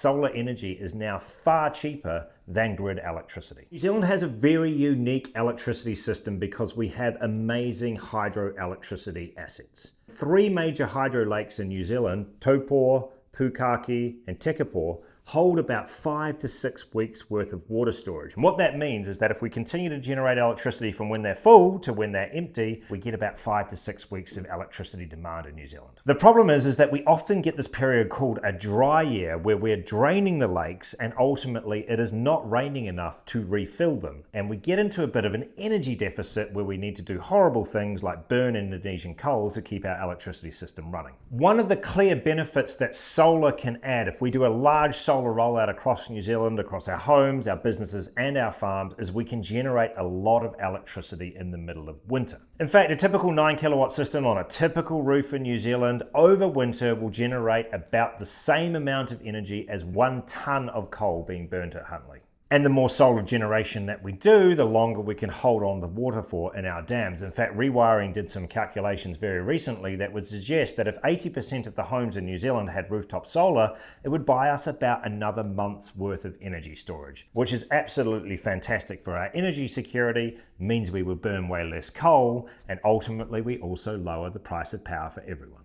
solar energy is now far cheaper than grid electricity. New Zealand has a very unique electricity system because we have amazing hydroelectricity assets. 3 major hydro lakes in New Zealand, Taupo, Pukaki and Tekapo, hold about 5 to 6 weeks worth of water storage. And what that means is that if we continue to generate electricity from when they're full to when they're empty, we get about 5 to 6 weeks of electricity demand in New Zealand. The problem is that we often get this period called a dry year where we're draining the lakes and ultimately it is not raining enough to refill them. And we get into a bit of an energy deficit where we need to do horrible things like burn Indonesian coal to keep our electricity system running. One of the clear benefits that solar can add if we do a large solar rollout across New Zealand, across our homes, our businesses and our farms, is we can generate a lot of electricity in the middle of winter. In fact, a typical 9 kilowatt system on a typical roof in New Zealand over winter will generate about the same amount of energy as 1 tonne of coal being burnt at Huntly. And the more solar generation that we do, the longer we can hold on the water for in our dams. In fact, Rewiring did some calculations very recently that would suggest that if 80% of the homes in New Zealand had rooftop solar, it would buy us about another month's worth of energy storage, which is absolutely fantastic for our energy security, means we would burn way less coal, and ultimately we also lower the price of power for everyone.